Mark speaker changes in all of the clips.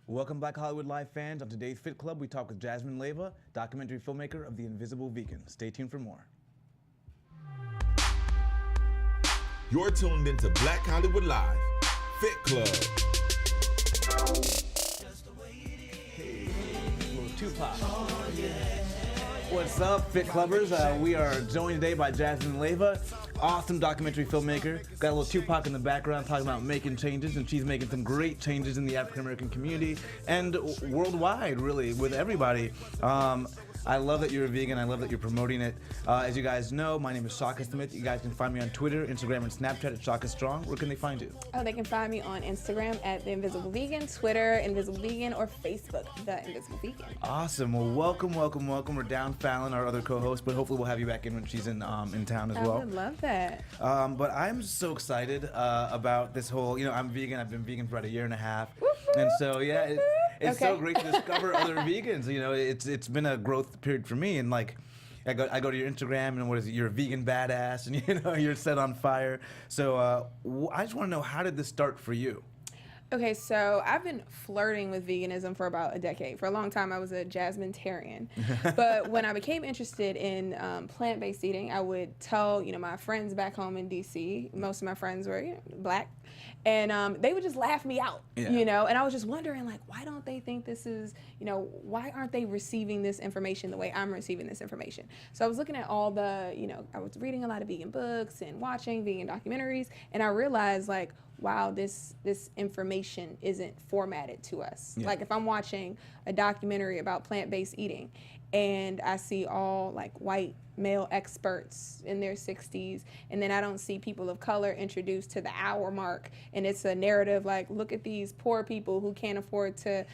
Speaker 1: Welcome Black Hollywood Live fans. On today's Fit Club, we talk with Jasmine Leyva, documentary filmmaker of The Invisible Vegan. Stay tuned for more.
Speaker 2: You're tuned into Black Hollywood Live, Fit Club.
Speaker 1: Hey, little Tupac. What's up, Fit Clubbers? We are joined today by Jasmine Leyva, awesome documentary filmmaker. Got a little Tupac in the background talking about making changes, and she's making some great changes in the African American community and worldwide, really, with everybody. I love that you're a vegan. I love that you're promoting it. As you guys know, my name is Shaka Smith. You guys can find me on Twitter, Instagram, and Snapchat at Shaka Strong. Where can they find you?
Speaker 3: Oh, they can find me on Instagram at The Invisible Vegan, Twitter, Invisible Vegan, or Facebook, The Invisible Vegan.
Speaker 1: Awesome. Well, welcome. We're down Fallon, our other co-host, but hopefully we'll have you back in when she's in town as well.
Speaker 3: I would love that.
Speaker 1: But I'm so excited about this whole, I'm vegan. I've been vegan for about a year and a half. And so, yeah, it's so great to discover other vegans. It's been a growth period for me, and like I go to your Instagram, and what is it? You're a vegan badass, and you're set on fire. So I just want to know, how did this start for you?
Speaker 3: Okay, so I've been flirting with veganism for about a decade. For a long time, I was a Jasmine-tarian. But when I became interested in plant-based eating, I would tell, my friends back home in D.C., most of my friends were black, and they would just laugh me out, and I was just wondering, like, why don't they think this is, why aren't they receiving this information the way I'm receiving this information? So I was looking at all the, I was reading a lot of vegan books and watching vegan documentaries, and I realized, like, wow, this information isn't formatted to us. Yeah. Like if I'm watching a documentary about plant-based eating and I see all like white male experts in their 60s, and then I don't see people of color introduced to the hour mark, and it's a narrative like, look at these poor people who can't afford to,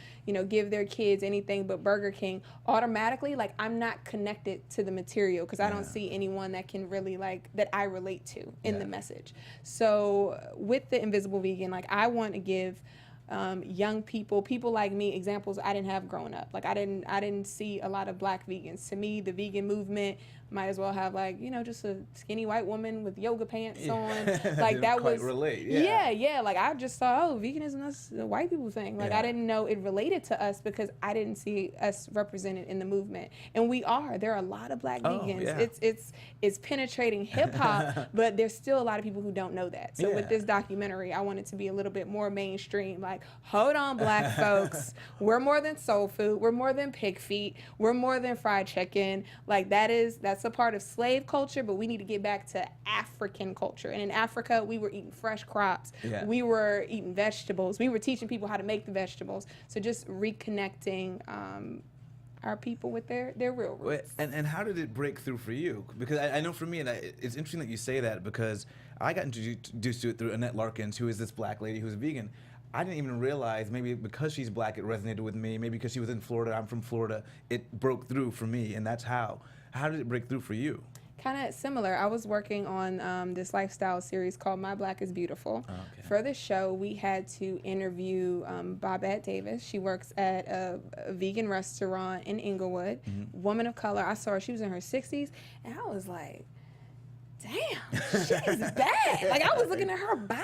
Speaker 3: give their kids anything but Burger King, automatically, like, I'm not connected to the material because I don't see anyone that can really, like, that I relate to in the message. So with The Invisible Vegan, like, I want to give young people like me, examples I didn't have growing up. Like I didn't see a lot of black vegans. To me, the vegan movement might as well have like, just a skinny white woman with yoga pants on. Like that was
Speaker 1: relate.
Speaker 3: Yeah. Like I just thought, veganism, that's a white people thing. Like I didn't know it related to us because I didn't see us represented in the movement. And there are a lot of black vegans. Yeah. It's penetrating hip hop, but there's still a lot of people who don't know that. So with this documentary, I want it to be a little bit more mainstream. Like, hold on, black folks. We're more than soul food. We're more than pig feet. We're more than fried chicken. Like that's a part of slave culture, but we need to get back to African culture. And in Africa, we were eating fresh crops. Yeah. We were eating vegetables. We were teaching people how to make the vegetables. So just reconnecting our people with their real roots.
Speaker 1: And how did it break through for you? Because I know for me, and it's interesting that you say that, because I got introduced to it through Annette Larkins, who is this black lady who's a vegan. I didn't even realize, maybe because she's black, it resonated with me. Maybe because she was in Florida, I'm from Florida, it broke through for me, and that's how. How did it break through for you?
Speaker 3: Kind of similar. I was working on this lifestyle series called My Black is Beautiful. Okay. For this show, we had to interview Bobette Davis. She works at a vegan restaurant in Inglewood. Mm-hmm. Woman of color. I saw her. She was in her 60s, and I was like, damn, she's bad. Like, I was looking at her body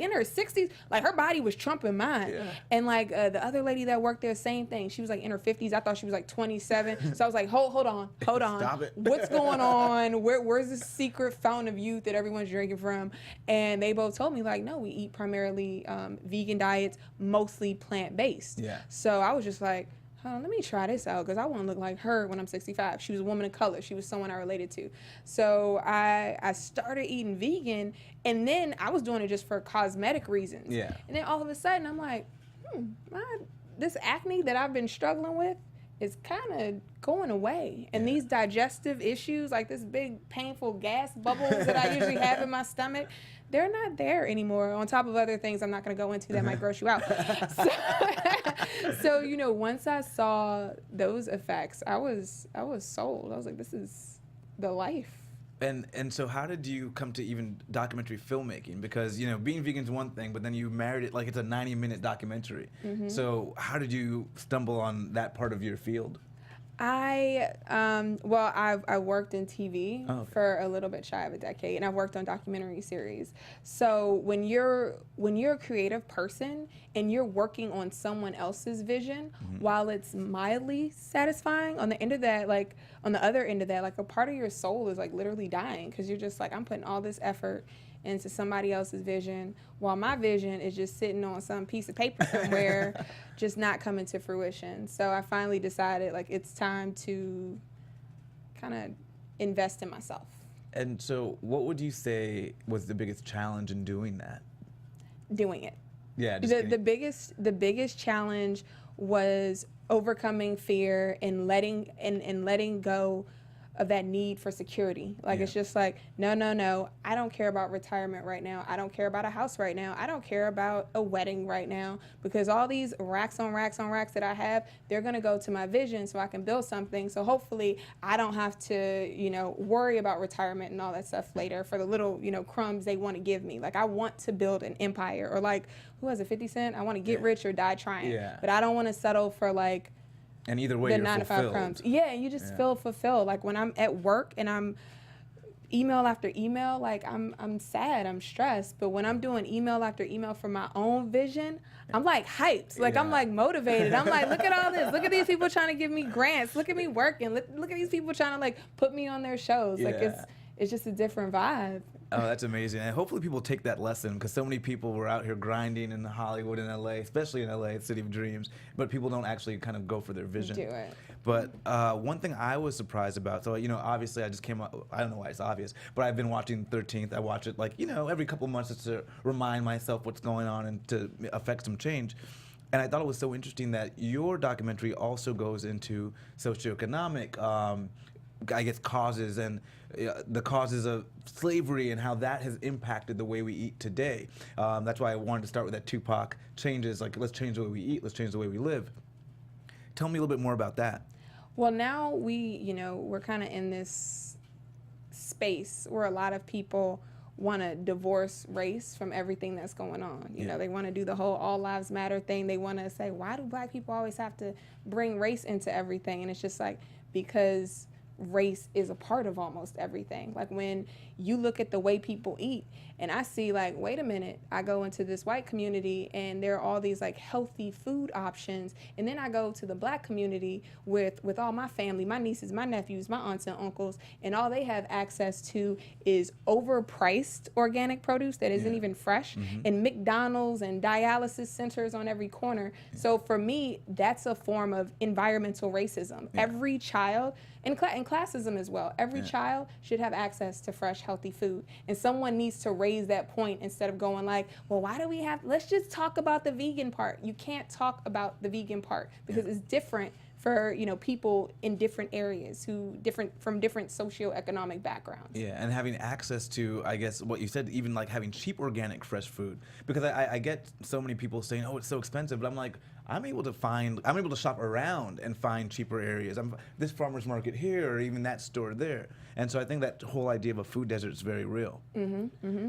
Speaker 3: in her 60s, like her body was trumping mine. Yeah. And like the other lady that worked there, same thing. She was like in her 50s. I thought she was like 27. So I was like, hold on.
Speaker 1: Stop it.
Speaker 3: What's going on? Where's this secret fountain of youth that everyone's drinking from? And they both told me, like, no, we eat primarily vegan diets, mostly plant-based. Yeah. So I was just like, let me try this out because I want to look like her when I'm 65. She was a woman of color. She was someone I related to. So I started eating vegan, and then I was doing it just for cosmetic reasons. Yeah. And then all of a sudden, I'm like, this acne that I've been struggling with is kind of going away. And these digestive issues, like this big painful gas bubbles that I usually have in my stomach, they're not there anymore, on top of other things I'm not going to go into that might gross you out. So, once I saw those effects, I was sold. I was like, this is the life.
Speaker 1: And so how did you come to even documentary filmmaking? Because, being vegan is one thing, but then you married it like it's a 90-minute documentary. Mm-hmm. So how did you stumble on that part of your field?
Speaker 3: I worked in TV for a little bit shy of a decade, and I've worked on documentary series. So when you're a creative person and you're working on someone else's vision, while it's mildly satisfying, on the end of that, like on the other end of that, like a part of your soul is like literally dying because you're just like, I'm putting all this effort into somebody else's vision while my vision is just sitting on some piece of paper somewhere just not coming to fruition. So I finally decided like it's time to kind of invest in myself.
Speaker 1: And so what would you say was the biggest challenge in doing that?
Speaker 3: Doing it.
Speaker 1: Yeah.
Speaker 3: The biggest challenge was overcoming fear and letting go of that need for security. Like, it's just like, no, I don't care about retirement right now. I don't care about a house right now. I don't care about a wedding right now, because all these racks on racks on racks that I have, they're gonna go to my vision so I can build something. So hopefully I don't have to, worry about retirement and all that stuff later for the little, crumbs they wanna give me. Like, I want to build an empire, or like, who has a 50 Cent? I wanna get rich or die trying. Yeah. But I don't wanna settle for like,
Speaker 1: and either way,
Speaker 3: the
Speaker 1: you're
Speaker 3: 9 to 5
Speaker 1: fulfilled.
Speaker 3: crumbs. Yeah, you just feel fulfilled. Like when I'm at work and I'm email after email, like I'm sad, I'm stressed. But when I'm doing email after email for my own vision, I'm like hyped. Like I'm like motivated. I'm like, look at all this. Look at these people trying to give me grants. Look at me working. Look at these people trying to like put me on their shows. Like it's just a different vibe.
Speaker 1: Oh, that's amazing. And hopefully people take that lesson, because so many people were out here grinding in Hollywood and LA, especially in LA, City of Dreams, but people don't actually kind of go for their vision.
Speaker 3: Do it.
Speaker 1: But one thing I was surprised about, so, obviously I just came up, I don't know why it's obvious, but I've been watching 13th. I watch it like, every couple months just to remind myself what's going on and to affect some change. And I thought it was so interesting that your documentary also goes into socioeconomic causes and the causes of slavery and how that has impacted the way we eat today. That's why I wanted to start with that Tupac changes, like, let's change the way we eat, let's change the way we live. Tell me a little bit more about that.
Speaker 3: Well, now we're kind of in this space where a lot of people want to divorce race from everything that's going on. They want to do the whole all lives matter thing. They want to say, why do black people always have to bring race into everything? And it's just like, because race is a part of almost everything. Like when you look at the way people eat and I see like, wait a minute, I go into this white community and there are all these like healthy food options, and then I go to the black community with all my family, my nieces, my nephews, my aunts and uncles, and all they have access to is overpriced organic produce that isn't even fresh, and McDonald's and dialysis centers on every corner. So for me, that's a form of environmental racism. Every child, and classism as well, every child should have access to fresh, healthy food. And someone needs to raise that point instead of going like, well, why do we have, let's just talk about the vegan part. You can't talk about the vegan part because it's different for people in different areas from different socioeconomic backgrounds.
Speaker 1: Yeah, and having access to, I guess, what you said, even like having cheap organic fresh food. Because I get so many people saying, oh, it's so expensive, but I'm like, I'm able to shop around and find cheaper areas. This farmer's market here, or even that store there. And so I think that whole idea of a food desert is very real.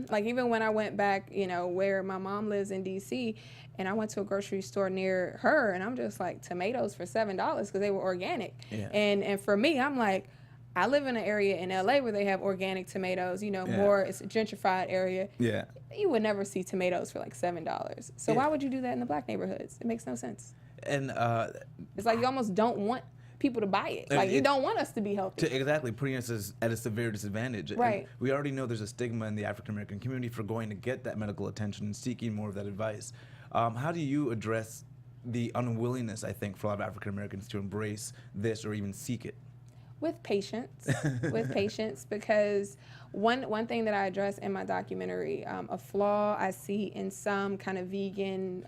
Speaker 3: Like even when I went back, where my mom lives in D.C., and I went to a grocery store near her, and I'm just like, tomatoes for $7 because they were organic. Yeah. And for me, I'm like, I live in an area in LA where they have organic tomatoes, more, it's a gentrified area. Yeah. You would never see tomatoes for like $7. So why would you do that in the black neighborhoods? It makes no sense.
Speaker 1: And
Speaker 3: it's like you almost don't want people to buy it. Like you don't want us to be healthy.
Speaker 1: Exactly, putting us at a severe disadvantage.
Speaker 3: Right.
Speaker 1: And we already know there's a stigma in the African American community for going to get that medical attention and seeking more of that advice. How do you address the unwillingness, I think, for a lot of African Americans to embrace this or even seek it?
Speaker 3: With patience, because one thing that I address in my documentary, a flaw I see in some kind of vegan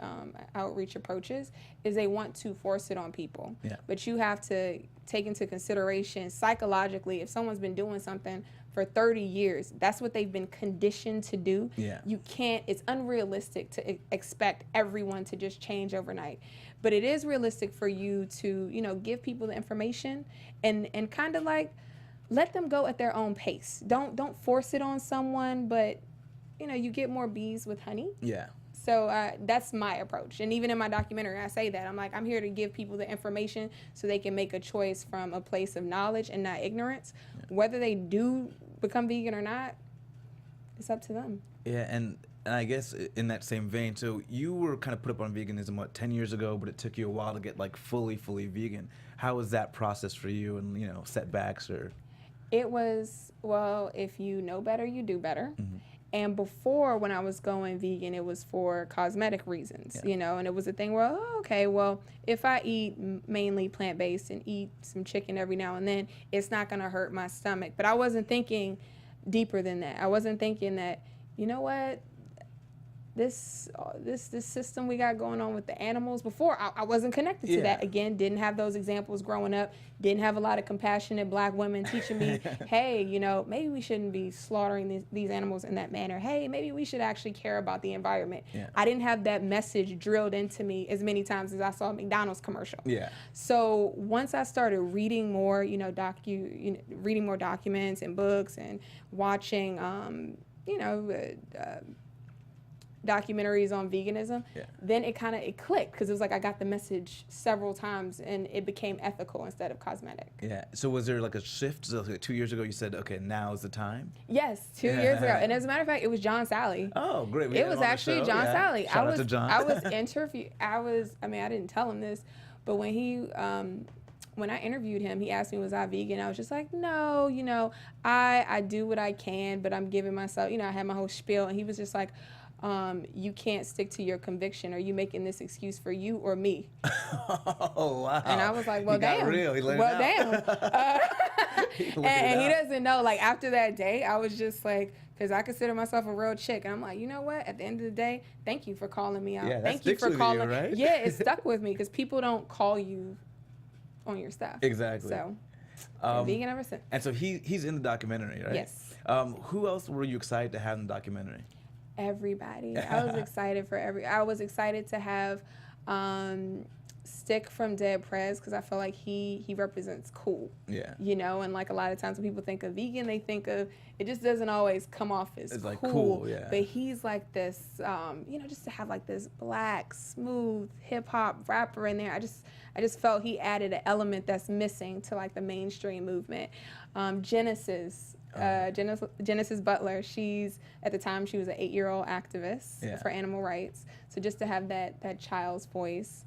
Speaker 3: outreach approaches is they want to force it on people. Yeah. But you have to take into consideration psychologically, if someone's been doing something for 30 years, that's what they've been conditioned to do. Yeah. You can't, it's unrealistic to expect everyone to just change overnight. But it is realistic for you to, give people the information and kind of like let them go at their own pace. Don't force it on someone, but you get more bees with honey.
Speaker 1: Yeah.
Speaker 3: So that's my approach. And even in my documentary, I say that. I'm like, I'm here to give people the information so they can make a choice from a place of knowledge and not ignorance. Yeah. Whether they do become vegan or not, it's up to them.
Speaker 1: Yeah, and I guess in that same vein, so you were kind of put up on veganism, 10 years ago, but it took you a while to get like fully vegan. How was that process for you, and setbacks or?
Speaker 3: It was, well, if you know better, you do better. Mm-hmm. And before, when I was going vegan, it was for cosmetic reasons, and it was a thing where, if I eat mainly plant-based and eat some chicken every now and then, it's not going to hurt my stomach. But I wasn't thinking deeper than that. I wasn't thinking that, you know what, this system we got going on with the animals. Before, I wasn't connected to that. Again, didn't have those examples growing up, didn't have a lot of compassionate black women teaching me, hey, maybe we shouldn't be slaughtering these animals in that manner. Hey, maybe we should actually care about the environment. Yeah. I didn't have that message drilled into me as many times as I saw a McDonald's commercial. Yeah. So once I started reading more, reading more documents and books and watching, documentaries on veganism, then it clicked, because it was like I got the message several times and it became ethical instead of cosmetic. Yeah. So
Speaker 1: was there like a shift? So like 2 years ago you said, okay, now is the time?
Speaker 3: Yes, 2 years ago. And as a matter of fact, it was John Salley.
Speaker 1: Oh, great.
Speaker 3: It was actually John Salley.
Speaker 1: Shout out to John.
Speaker 3: I didn't tell him this, but when I interviewed him, he asked me, was I vegan? I was just like, no, I do what I can, but I'm giving myself, I had my whole spiel, and he was just like, you can't stick to your conviction. Are you making this excuse for you or me?
Speaker 1: Oh, wow.
Speaker 3: And I was like, well, damn.
Speaker 1: Real. He
Speaker 3: well, damn. And he doesn't know, like, after that day, I was just like, because I consider myself a real chick. And I'm like, you know what? At the end of the day, thank you for calling me out.
Speaker 1: Yeah,
Speaker 3: thank you for calling.
Speaker 1: You, right?
Speaker 3: Yeah, it stuck with me, because people don't call you on your stuff.
Speaker 1: Exactly.
Speaker 3: So, vegan ever since.
Speaker 1: And so he's in the documentary, right?
Speaker 3: Yes.
Speaker 1: Who else were you excited to have in the documentary?
Speaker 3: Everybody. I was excited I was excited to have Stic from Prez, because I feel like he represents cool. Yeah. And like a lot of times when people think of vegan, they think of, it just doesn't always come off as
Speaker 1: it's
Speaker 3: cool.
Speaker 1: Like cool, yeah.
Speaker 3: But he's like this, just to have like this black, smooth hip hop rapper in there. I just felt he added an element that's missing to like the mainstream movement. Genesis Butler, at the time she was an 8-year-old activist for animal rights. So just to have that child's voice.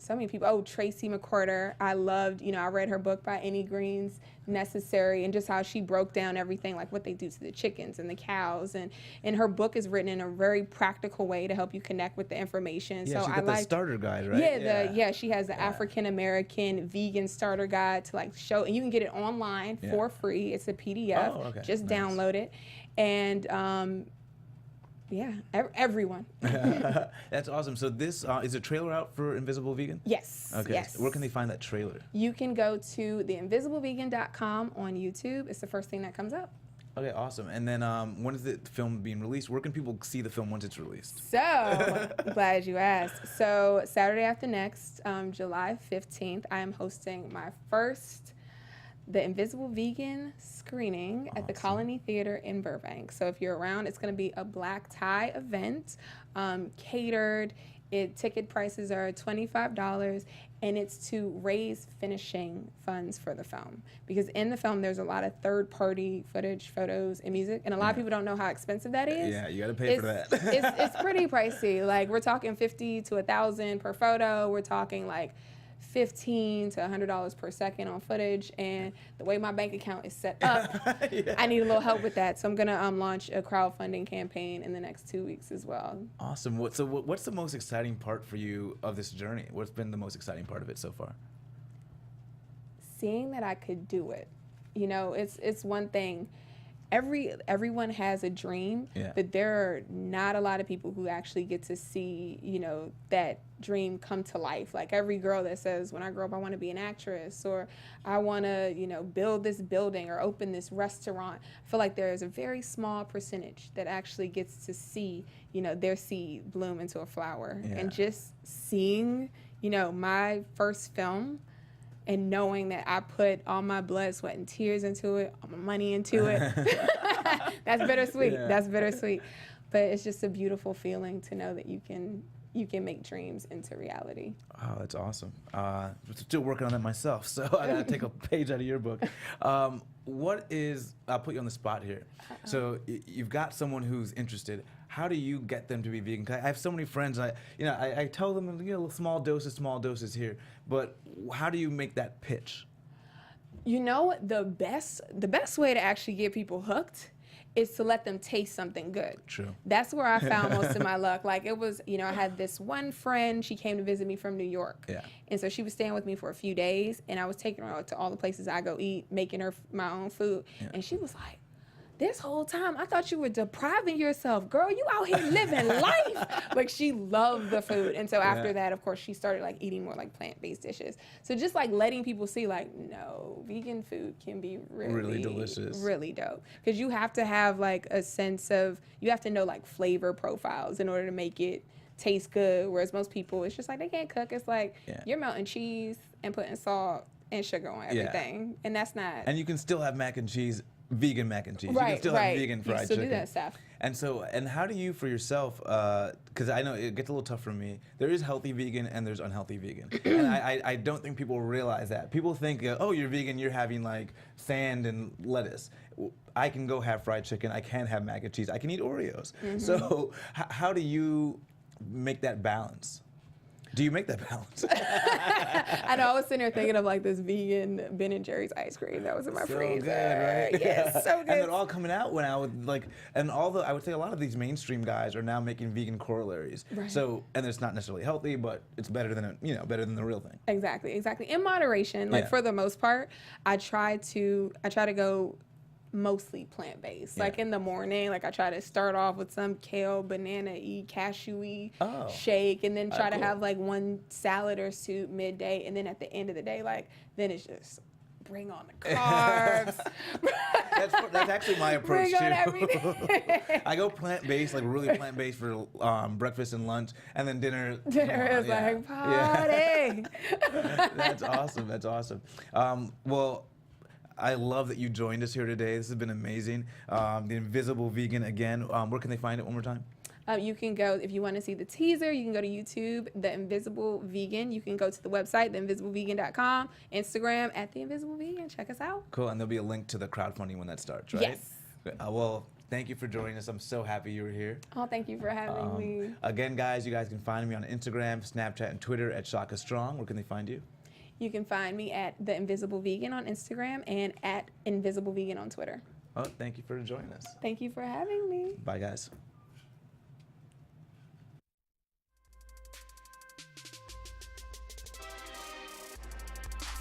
Speaker 3: So many people. Oh, Tracye McQuirter. I loved, I read her book by Any Greens Necessary, and just how she broke down everything, like what they do to the chickens and the cows. And her book is written in a very practical way to help you connect with the information.
Speaker 1: Yeah, so she's got the starter guide, right?
Speaker 3: Yeah, she has the African American vegan starter guide to like show, and you can get it online for free. It's a PDF.
Speaker 1: Oh, okay.
Speaker 3: Just download it. And everyone.
Speaker 1: That's awesome. So this is a trailer out for Invisible Vegan?
Speaker 3: Yes.
Speaker 1: Okay.
Speaker 3: Yes.
Speaker 1: Where can they find that trailer?
Speaker 3: You can go to theinvisiblevegan.com on YouTube. It's the first thing that comes up.
Speaker 1: Okay, awesome. And then when is the film being released? Where can people see the film once it's released?
Speaker 3: So, glad you asked. So Saturday after next, July 15th, I am hosting my first The Invisible Vegan screening at the Colony Theater in Burbank. So if you're around, it's going to be a black tie event, catered. Ticket prices are $25, and it's to raise finishing funds for the film. Because in the film, there's a lot of third-party footage, photos, and music, and a lot of people don't know how expensive that is.
Speaker 1: Yeah, you got to pay for that.
Speaker 3: It's pretty pricey. Like, we're talking $50 to $1,000 per photo. We're talking like $15 to $100 per second on footage, and the way my bank account is set up, I need a little help with that. So I'm gonna launch a crowdfunding campaign in the next 2 weeks as well.
Speaker 1: Awesome. What's the most exciting part for you of this journey? What's been the most exciting part of it so far?
Speaker 3: Seeing that I could do it. It's one thing. Everyone has a dream, but there are not a lot of people who actually get to see, that dream come to life. Like every girl that says, when I grow up, I want to be an actress, or I want to, build this building or open this restaurant. I feel like there is a very small percentage that actually gets to see, their seed bloom into a flower. Yeah. And just seeing, my first film, and knowing that I put all my blood, sweat, and tears into it, all my money into it, that's bittersweet. Yeah. That's bittersweet. But it's just a beautiful feeling to know that you can make dreams into reality.
Speaker 1: Oh, that's awesome. Still working on that myself, so I gotta take a page out of your book. I'll put you on the spot here. So you've got someone who's interested. How do you get them to be vegan? 'Cause I have so many friends. I tell them, small doses here. But how do you make that pitch?
Speaker 3: The best way to actually get people hooked is to let them taste something good.
Speaker 1: True.
Speaker 3: That's where I found most of my luck. Like it was, I had this one friend, she came to visit me from New York.
Speaker 1: Yeah.
Speaker 3: And so she was staying with me for a few days, and I was taking her out to all the places I go eat, making her my own food. Yeah. And she was like, this whole time, I thought you were depriving yourself. Girl, you out here living life. Like, she loved the food. And so after that, of course, she started, like, eating more, like, plant-based dishes. So just, like, letting people see, like, no, vegan food can be really
Speaker 1: delicious.
Speaker 3: Really dope. Because you have to have, like, a sense of, you have to know, like, flavor profiles in order to make it taste good. Whereas most people, it's just like, they can't cook. It's like, you're melting cheese and putting salt and sugar on everything. And that's not.
Speaker 1: And you can still have mac and cheese. Vegan mac and cheese.
Speaker 3: Right,
Speaker 1: you can still have vegan fried chicken.
Speaker 3: Do that stuff.
Speaker 1: And how do you, for yourself, because I know it gets a little tough for me, there is healthy vegan and there's unhealthy vegan. And I don't think people realize that. People think, oh, you're vegan, you're having like sand and lettuce. I can go have fried chicken, I can have mac and cheese, I can eat Oreos. Mm-hmm. So how do you make that balance? Do you make that balance?
Speaker 3: I know, I was sitting there thinking of like this vegan Ben & Jerry's ice cream that was in my freezer.
Speaker 1: So good, right?
Speaker 3: Yes, so good.
Speaker 1: And they're all coming out when I would like, and I would say a lot of these mainstream guys are now making vegan corollaries. Right. So, and it's not necessarily healthy, but it's better than better than the real thing.
Speaker 3: Exactly. In moderation, like for the most part, I try to go mostly plant-based. Like in the morning, like I try to start off with some kale, banana-y, cashew-y shake, and then try to have like one salad or soup midday, and then at the end of the day, like then it's just bring on the carbs.
Speaker 1: That's actually my approach
Speaker 3: bring on
Speaker 1: too.
Speaker 3: Everything.
Speaker 1: I go plant-based, like really plant-based for breakfast and lunch, and then dinner.
Speaker 3: Dinner is like party.
Speaker 1: That's awesome. That's awesome. Well, I love that you joined us here today. This has been amazing. The Invisible Vegan again. Where can they find it one more time?
Speaker 3: You can go, if you want to see the teaser, you can go to YouTube, The Invisible Vegan. You can go to the website, theinvisiblevegan.com, Instagram, @theinvisiblevegan. Check us out.
Speaker 1: Cool, and there'll be a link to the crowdfunding when that starts, right?
Speaker 3: Yes.
Speaker 1: Well, thank you for joining us. I'm so happy you were here.
Speaker 3: Oh, thank you for having me.
Speaker 1: Again, guys, you guys can find me on Instagram, Snapchat, and Twitter @ShakaStrong. Where can they find you?
Speaker 3: You can find me at The Invisible Vegan on Instagram and @InvisibleVegan on Twitter.
Speaker 1: Oh, thank you for joining us.
Speaker 3: Thank you for having me.
Speaker 1: Bye, guys.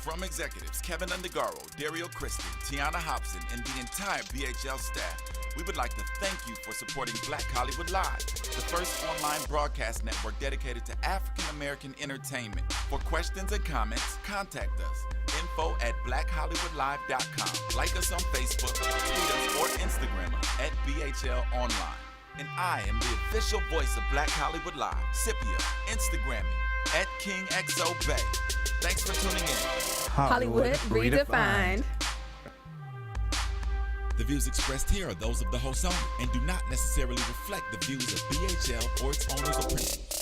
Speaker 2: From executives Kevin Undergaro, Dario Kristen, Tiana Hobson, and the entire BHL staff, we would like to thank you for supporting Black Hollywood Live, the first online broadcast network dedicated to African American entertainment. For questions and comments, contact us. info@blackhollywoodlive.com. Like us on Facebook, tweet us, or Instagram us @BHL Online. And I am the official voice of Black Hollywood Live, Scipio, Instagram me @KingXOBay. Thanks for tuning in.
Speaker 3: Hollywood Redefined.
Speaker 2: The views expressed here are those of the host only and do not necessarily reflect the views of BHL or its owners or principals.